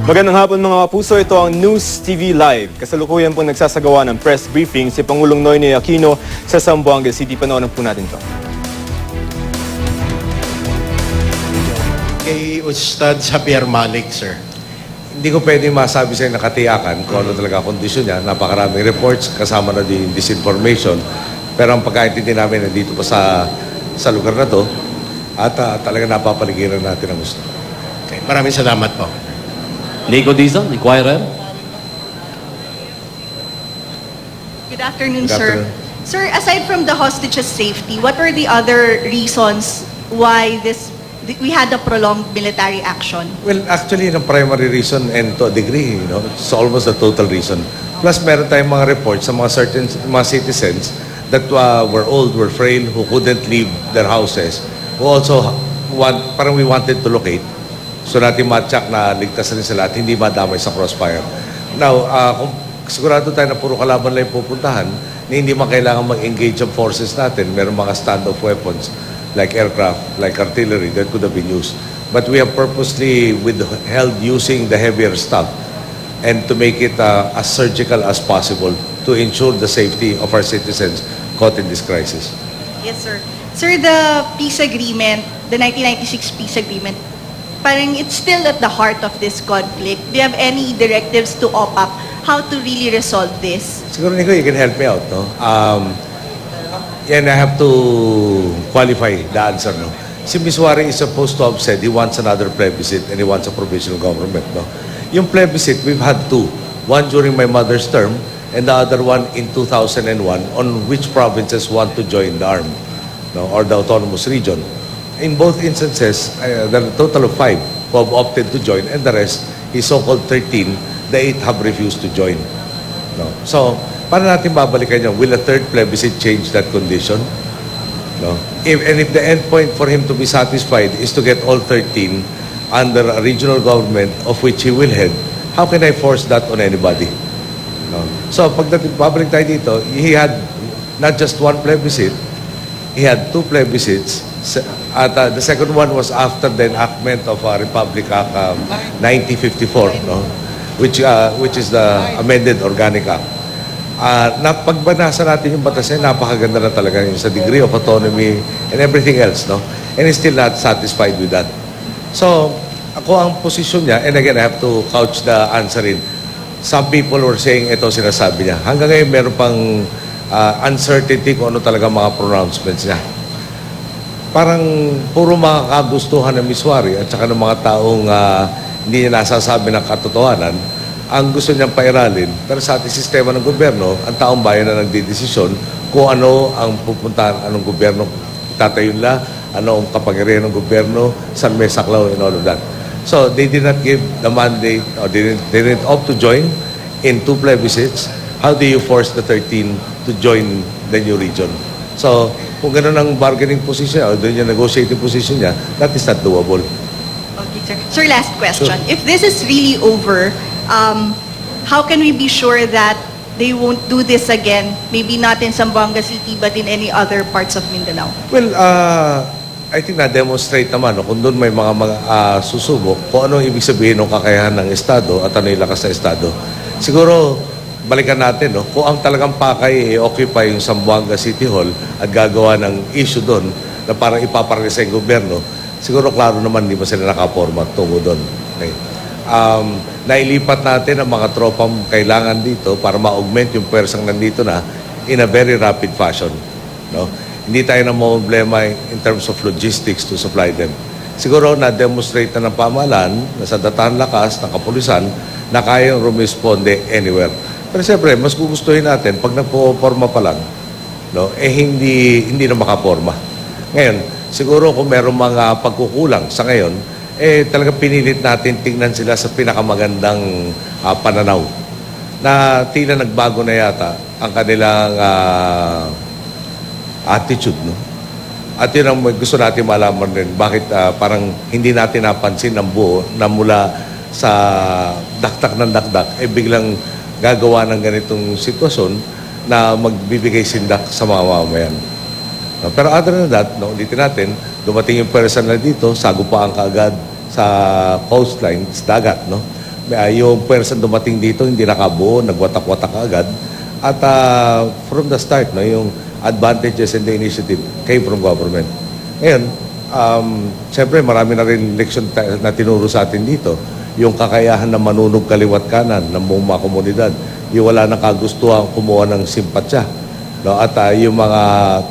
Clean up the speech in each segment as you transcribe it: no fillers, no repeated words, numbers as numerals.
Magandang hapon mga kapuso, ito ang News TV Live. Kasalukuyan po nagsasagawa ng press briefing si Pangulong Noynoy Aquino sa Zamboanga City. Panoorin po natin ito. Kay Ustad Javier Malik, sir. Hindi ko pwede masabi sa nakatiyakan kung ano talaga kondisyon niya. Napakaraming reports, kasama na din disinformation. Pero ang pagkaintindi namin nandito pa sa lugar na to at talaga napapaligiran natin ang gusto. Okay, maraming salamat po. Nico Dizon, Inquirer. Good afternoon, Good sir. afternoon. Sir, aside from the hostages' safety, what were the other reasons why we had a prolonged military action? Well, actually, the primary reason and to a degree, it's almost the total reason. Plus, meron tayong mga reports sa mga citizens that were old, were frail, who couldn't leave their houses, who also parang we wanted to locate. So natin matchak na ligtas rin sila at hindi madamay sa crossfire. Now, kung sigurado tayo na puro kalaban lang yung pupuntahan, na hindi man kailangan mag-engage ang forces natin, meron mga standoff weapons like aircraft, like artillery that could have been used. But we have purposely withheld using the heavier stuff and to make it as surgical as possible to ensure the safety of our citizens caught in this crisis. Yes, sir. Sir, the peace agreement, the 1996 peace agreement, parang it's still at the heart of this conflict. Do you have any directives to OPAP how to really resolve this? Siguro, Nico, you can help me out, no? And I have to qualify the answer, no? Si Miswari is supposed to have said he wants another plebiscite and he wants a provisional government, no? Yung plebiscite, we've had two. One during my mother's term and the other one in 2001 on which provinces want to join the army, no? Or the autonomous region. In both instances, there are a total of 5 who have opted to join and the rest, his so-called 13, the 8 have refused to join. No? So, paano natin babalikan yun? Will a third plebiscite change that condition? No? If the end point for him to be satisfied is to get all 13 under a regional government of which he will head, how can I force that on anybody? No? So, pagdating babalik tayo dito, he had not just one plebiscite, he had 2 plebiscites. At the second one was after the enactment of Republic Act 1954, no? which is the amended Organic Act. Pagbanasa natin yung batas niya, napakaganda na talaga yung sa degree of autonomy and everything else. No? And he's still not satisfied with that. So, ako ang posisyon niya, and again, I have to couch the answer in. Some people were saying, ito sinasabi niya. Hanggang ngayon, meron pang uncertainty kung ano talaga mga pronouncements niya. Parang puro mga kagustuhan ng Miswari at saka ng mga taong hindi niya nasasabi ng katotohanan ang gusto niyang pairalin. Pero sa ating sistema ng gobyerno, ang taong bayan na nagdidesisyon kung ano ang pupuntahan, anong gobyerno tatayon nila, ano ang kapangyarihan ng gobyerno, saan may saklaw and all of that. So they did not give the mandate, or they didn't opt to join in 2 plebiscites. How do you force the 13 to join the new region? So, kung gano'n ang bargaining position or doon yung negotiating position niya, that is not doable. Okay, sir. Sir, last question. Sure. If this is really over, how can we be sure that they won't do this again? Maybe not in Zamboanga City, but in any other parts of Mindanao? Well, I think na-demonstrate naman kung doon may mga susubok kung ano ibig sabihin ng kakayahan ng Estado at ano yung lakas ng Estado. Siguro, balikan natin, kung ang talagang pakay occupy yung Zamboanga City Hall at gagawa ng issue doon na parang ipaparalisa yung gobyerno, siguro klaro naman hindi ba sila nakaporma tungo doon. Okay. Nailipat natin ang mga tropang kailangan dito para ma-augment yung pwersang nandito na in a very rapid fashion. No? Hindi tayo na problema in terms of logistics to supply them. Siguro na-demonstrate na ng pamahalaan na sa datahan lakas ng kapulisan na kayang rumisponde anywhere. Pero siyempre, mas gugustuhin natin pag nagpo-forma pa lang, no, hindi na makaporma. Ngayon, siguro kung meron mga pagkukulang sa ngayon, talagang pinilit natin tingnan sila sa pinakamagandang pananaw. Na tila nagbago na yata ang kanilang attitude, no? At yun ang gusto natin malaman rin. Bakit parang hindi natin napansin ang buo na mula sa dakdak ng dakdak, biglang gagawa ng ganitong sitwasyon na magbibigay sindak sa mga mamamayan. No? Pero other than that, ulitin natin, dumating yung person na dito, sagupaan kaagad sa coastline, sa dagat, no? Yung person dumating dito, hindi nakabuo, nagwatak-watak agad. At from the start, no, yung advantages and the initiative came from government. Ngayon, siyempre marami na rin leksyon na tinuro sa atin dito. Yung kakayahan na manunog kaliwat kanan ng buong mga komunidad. Yung wala nang kagustuhan kumuha ng simpatsya. No? At yung mga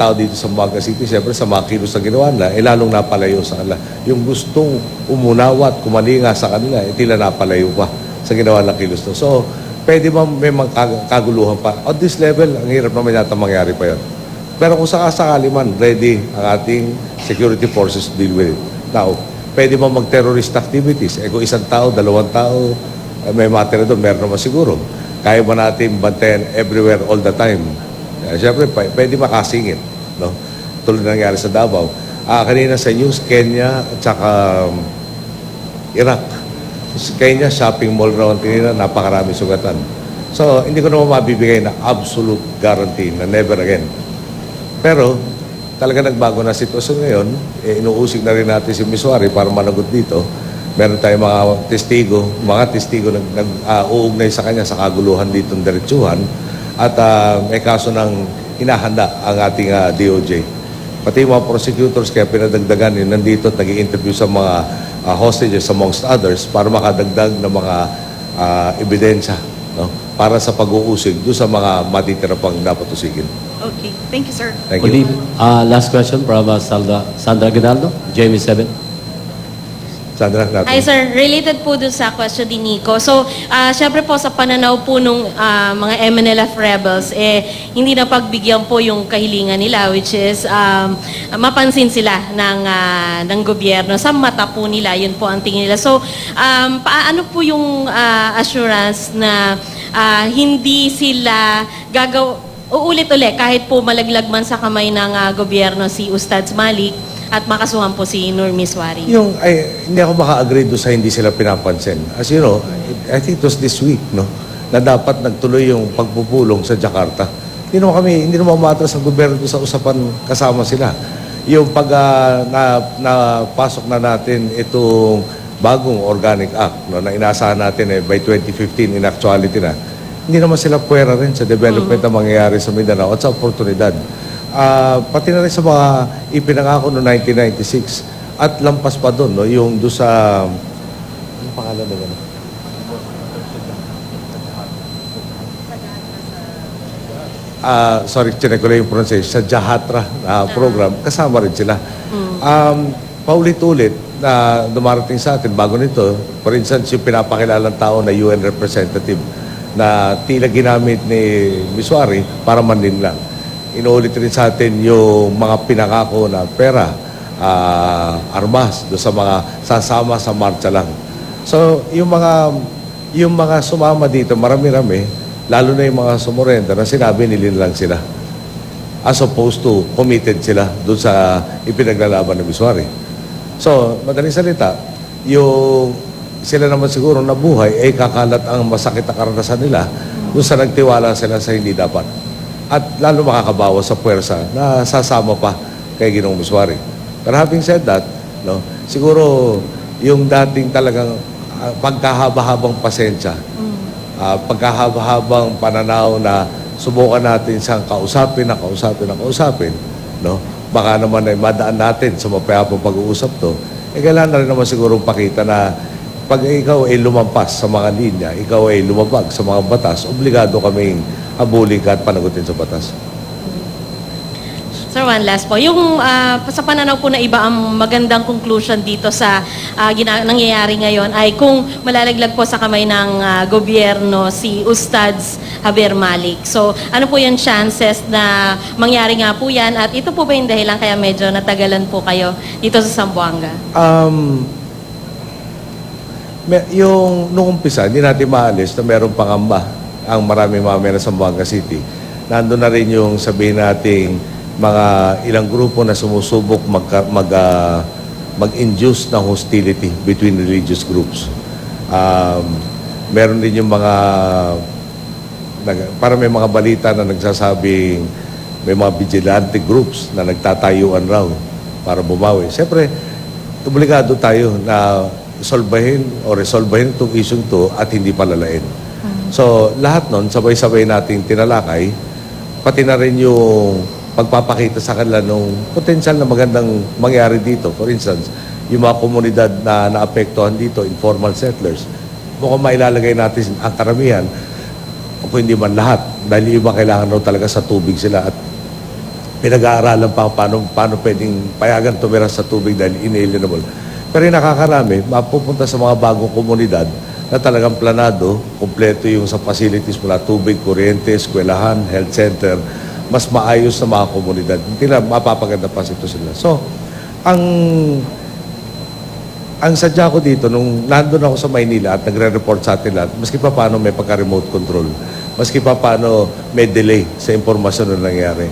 tao dito sa Zamboanga City, siyempre sa mga kilos na ginawa nila, lalong napalayo sa kanila. Yung gustong umunawa at kumalinga sa kanila, tila napalayo pa sa ginawa ng kilos. No? So, pwede ba may mga kaguluhan pa? At this level, ang hirap naman yata mangyari pa yun. Pero kung sakasakali man, ready ang ating security forces to deal with it. Now, pwede ba mag-terrorist activities? Kung isang tao, dalawang tao, may matira doon, meron naman siguro. Kaya ba natin bantayan everywhere all the time? Siyempre, pwede makasingit. No? Tulad na nangyari sa Davao. Kanina sa news, Kenya at saka Iraq. Sa Kenya, shopping mall raw ang tinira, napakarami sugatan. So, hindi ko naman mabibigay na absolute guarantee na never again. Pero, talaga nagbago na sitwasyon ngayon. Inuusig na rin natin si Miswari para managot dito. Meron tayong mga testigo nag-uugnay sa kanya sa kaguluhan dito ng diretsuhan. At may kaso ng hinahanda ang ating DOJ. Pati mga prosecutors kaya pinadagdagan yun nandito at nag-i-interview sa mga hostages amongst others para makadagdag ng mga ebidensya, no? Para sa pag-uusig doon sa mga matitira pang dapat usigin. Okay. Thank you, sir. Thank Would you. be, last question from Sandra Ginaldo, JME7. Sandra, natin. Hi sir, related po dun sa question ni Nico. So, syempre po sa pananaw po nung mga MNLF rebels, hindi na pagbigyan po yung kahilingan nila, which is mapansin sila ng gobyerno. Sa mata po nila, yun po ang tingin nila. So, paano po yung assurance na hindi sila uulit-ulit kahit po malaglag man sa kamay ng gobyerno si Ustads Malik at makasuhan po si Nur Miswari? Hindi ako maka-agree doon sa hindi sila pinapansin. As you know, I think it was this week, no, na dapat nagtuloy yung pagpupulong sa Jakarta. Hindi naman umatras ang gobyerno doon sa usapan kasama sila. Yung pag napasok na natin itong bagong Organic Act, no, na inaasahan natin by 2015 in actuality na, hindi naman sila puwera rin sa development na mangyayari sa Mindanao at sa oportunidad. Pati na rin sa mga ipinangako noong 1996 at lampas pa doon, no, yung doon sa ano pangalan na gano'n? Sorry, chinek ko lang yung pronunciation, sa Jahatra program, kasama rin sila. Paulit-ulit na dumarating sa atin bago nito, for instance, yung pinapakilalang tao na UN representative na tila ginamit ni Miswari para manlinlang. Inuulit rin sa atin yung mga pinangako na pera, armas, do sa mga sasama sa marcha lang. So, yung mga sumama dito, marami-rami, lalo na yung mga sumurenda na sinabi nililang sila. As opposed to committed sila doon sa ipinaglalaban ng Miswari. So, madaling salita, yung sila naman siguro nabuhay ay kakalat ang masakit na karanasan nila doon sa nagtiwala sila sa hindi dapat. At lalo makakabawas sa puwersa na sasama pa kay Ginoong Miswari. Pero having said that, no, siguro yung dating talagang pagkahaba-habang pasensya, pagkahaba-habang pananaw na subukan natin siyang kausapin, no, baka naman ay madaan natin sa mapayapang pag-uusap to, kailangan na rin naman siguro pakita na pag ikaw ay lumampas sa mga linya, ikaw ay lumabag sa mga batas, obligado kaming habulin ka at panagutin sa batas. Sir, one last po. Yung sa pananaw po na iba ang magandang conclusion dito sa nangyayari ngayon ay kung malalaglag po sa kamay ng gobyerno si Ustads Javier Malik. So, ano po yung chances na mangyari nga po yan? At ito po ba yung dahilan kaya medyo natagalan po kayo dito sa Zamboanga? Yung nung umpisa, hindi natin maalis na merong pangamba ang maraming mamaya sa Zamboanga City. Nandun na rin yung sabihin nating mga ilang grupo na sumusubok mag-induce ng hostility between religious groups. Meron din yung mga para may mga balita na nagsasabing may mga vigilante groups na nagtatayuan raw para bumawi. Siyempre, obligado tayo na solbahin o resolbahin itong issue to at hindi palalain. So, lahat nun, sabay-sabay nating tinalakay, pati na rin yung pagpapakita sa kanila ng potensyal na magandang mangyari dito. For instance, yung mga komunidad na naapektuhan dito, informal settlers, mukhang mailalagay natin ang karamihan, kung hindi man lahat, dahil yung iba kailangan raw talaga sa tubig sila at pinag-aaralan pa paano pwedeng payagan tumira sa tubig dahil inalienable. Pero yung nakakarami, mapupunta sa mga bagong komunidad na talagang planado, kumpleto yung sa facilities mula tubig, kuryente, eskwelahan, health center, mas maayos na mga komunidad. Hindi na mapapaganda pa ito sila. So, ang sadya ko dito, nung nandun ako sa Maynila at nagre-report sa atin lahat, maski pa paano may pagka-remote control, maski pa paano may delay sa impormasyon na nangyari,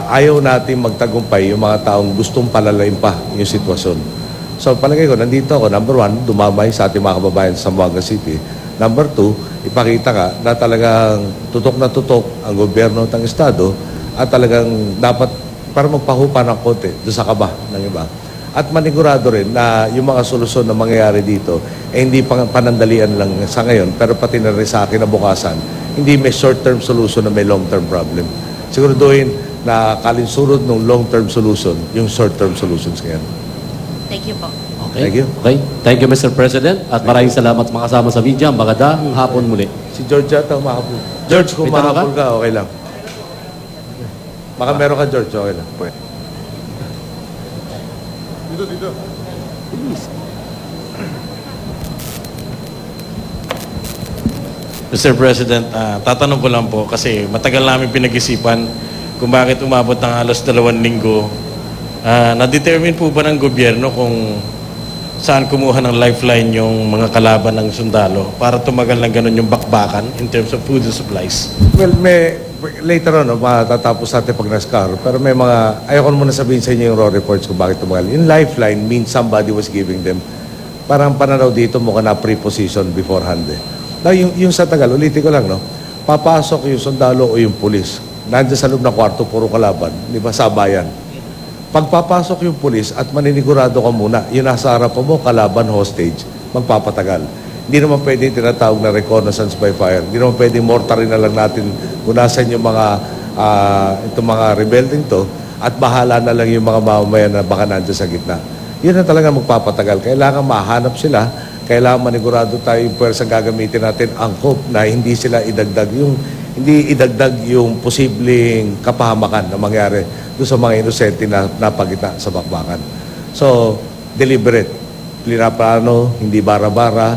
ayaw natin magtagumpay yung mga taong gustong palalain pa yung sitwasyon. So palagay ko, nandito ako, number one, dumamay sa ating mga kababayan sa Zamboanga City. Number two, ipakita ka na talagang tutok na tutok ang gobyerno at ang Estado at talagang dapat para magpahupa ng konti doon sa kaba ng iba. At manigurado rin na yung mga solusyon na mangyayari dito hindi panandalian lang sa ngayon, pero pati na rin sa akin na bukasan. Hindi may short-term solution na may long-term problem. Siguraduhin na kalinsurod ng long-term solution, yung short-term solutions ngayon. Thank you po. Okay. Thank you. Okay. Thank you, Mr. President. At maraming salamat sa makasama sa media. Magandang hapon muli. Si George yata umahapon. George, kung may tanong mahapon ka, okay lang. Baka meron ka, George, okay lang. Mr. President, tatanong ko lang po kasi matagal namin pinag-isipan kung bakit umabot ng halos 2 linggo. Na-determine po ba ng gobyerno kung saan kumuha ng lifeline yung mga kalaban ng sundalo para tumagal ng ganun yung bakbakan in terms of food and supplies? Well, later on, matatapos natin pag naskar, pero may mga, ayoko muna sabihin sa inyo yung raw reports kung bakit tumagal. In lifeline means somebody was giving them. Parang pananaw dito mukha na pre-position beforehand eh. Now, yung sa Tagal, ulitin ko lang, no? Papasok yung sundalo o yung pulis. Nandiyan sa loob ng kwarto, puro kalaban. Di ba? Sabayan. Pagpapasok yung pulis at maninigurado ka muna, yung nasa harapan mo, kalaban, hostage, magpapatagal. Hindi naman pwedeng tinatawag na reconnaissance by fire. Hindi naman pwedeng mortarin na lang natin kung nasan yung mga, itong mga rebelding to at bahala na lang yung mga mamamayan na baka nandiyan sa gitna. Yun na talaga magpapatagal. Kailangan mahanap sila. Kailangan manigurado tayo yung puwersang gagamitin natin angkop na hindi sila hindi idagdag yung posibleng kapahamakan na mangyari doon sa mga inosente na napagita sa bakbakan. So, deliberate. Plano, hindi bara-bara,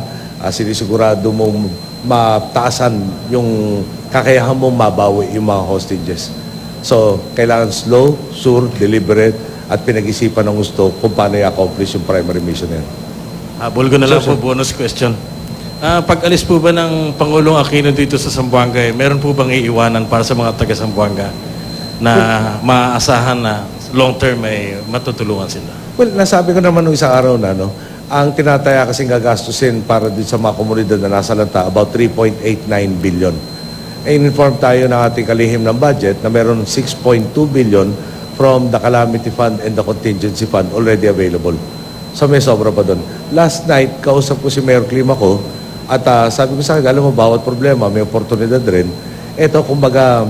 sinisigurado mong mataasan yung kakayahan mong mabawi yung mga hostages. So, kailangan slow, sure, deliberate, at pinag-isipan ng gusto kung paano i-accomplish yung primary mission na yun. Habol ko na lang po, bonus question. Pag-alis po ba ng Pangulong Aquino dito sa Zamboanga, meron po bang iiwanan para sa mga taga Zamboanga na maaasahan na long-term ay matutulungan sila? Well, nasabi ko naman nung isang araw na, no, ang tinataya kasing gagastusin para din sa mga komunidad na nasa lanta, about 3.89 billion. In-inform tayo ng ating kalihim ng budget na meron 6.2 billion from the Calamity Fund and the Contingency Fund already available. So may sobra pa doon. Last night, kausap ko si Mayor Climaco at sabi ko sa akin, alam mo, bawat problema, may oportunidad rin. Ito, kumbaga,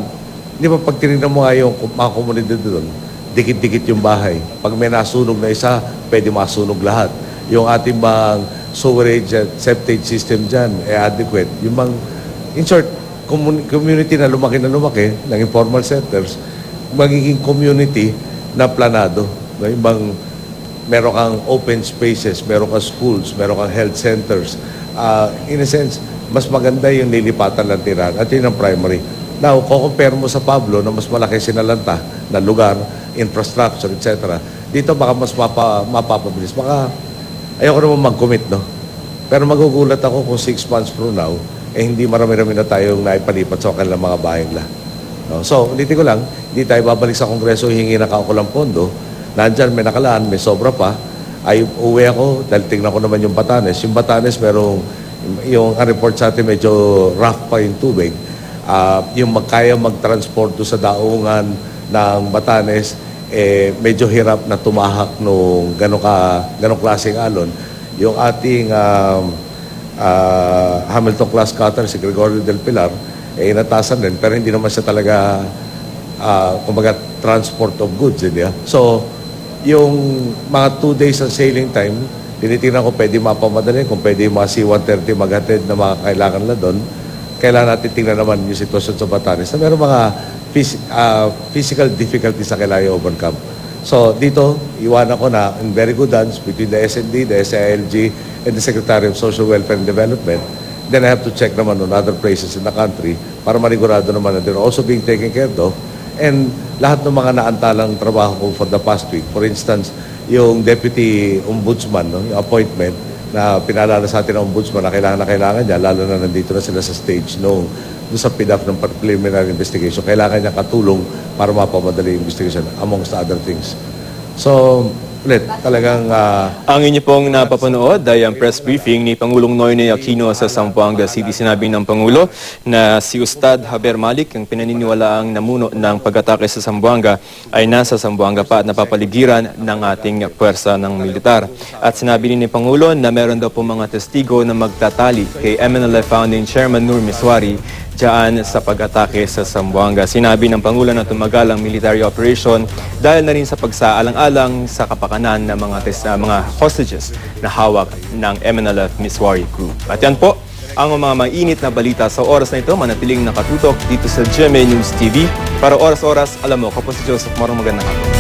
di ba pag tinignan mo nga yung mga komunidad doon, dikit-dikit yung bahay. Pag may nasunog na isa, pwede masunog lahat. Yung ating bang sewerage at septage system dyan, adequate. Yung bang, in short, community na lumaki ng informal centers, magiging community na planado. Yung bang, meron kang open spaces, meron kang schools, meron kang health centers. In a sense, mas maganda yung lilipatan ng tirahan at yun ang primary. Now, compare mo sa Pablo na mas malaki sinalanta na lugar, infrastructure, etc. Dito baka mas mapapabilis. Baka, ayoko naman mag-commit, no? Pero magugulat ako kung 6 months from now, hindi marami-rami na tayong naipalipat sa kanilang mga bahay nila. No? So, ulitin ko lang, hindi tayo babalik sa Kongreso hingi na kaukulang pondo. Nandyan, may nakalaan, may sobra pa. Ay, uwi ako, dahil tingnan ko naman yung Batanes. Yung Batanes, yung report sa atin, medyo rough pa yung tubig. Yung kaya mag-transport sa daungan ng Batanes, medyo hirap na tumahak nung ganong klaseng alon. yung ating Hamilton-class cutter, si Gregorio del Pilar, inatasan din, pero hindi naman siya talaga, kumbaga, transport of goods, hindi ba? So, yung mga 2 days ng sailing time, tinitingnan ko pwede mapamadali, kung pwede yung mga C-130 maghatid na mga kailangan na doon. Kailangan natin tingnan naman yung sitwasyon sa Batanes na meron mga physical difficulties na kailangan i-overcome. So, dito, iwanan ko na in very good hands between the SND, the SILG, and the Secretary of Social Welfare and Development. Then I have to check naman on other places in the country para manigurado naman na they're also being taken care of. And lahat ng mga naantalang trabaho ko for the past week, for instance, yung Deputy Ombudsman, no, yung appointment na pinaalala sa atin ng Ombudsman na kailangan niya, lalo na nandito na sila sa stage doon sa PDAF ng preliminary investigation, kailangan niya katulong para mapamadali yung investigation amongst other things. So, ulit, talagang Ang inyo pong napapanood ay ang press briefing ni Pangulong Noynoy Aquino sa Zamboanga City. Sinabi ng Pangulo na si Ustad Javier Malik, ang pinaniniwalaang namuno ng pag-atake sa Zamboanga, ay nasa Zamboanga pa at napapaligiran ng ating puwersa ng militar. At sinabi ni Pangulo na meron daw po mga testigo na magtatali kay MNLF Founding Chairman Nur Miswari dyan sa pag-atake sa Zamboanga. Sinabi ng Pangulo na tumagal ang military operation dahil na rin sa pagsaalang-alang sa kapakanan ng mga hostages na hawak ng MNLF Miswari Group. At yan po ang mga mainit na balita sa oras na ito. Manatiling nakatutok dito sa GMA News TV. Para oras-oras, alam mo, kapos si Joseph Morong, magandang hapon.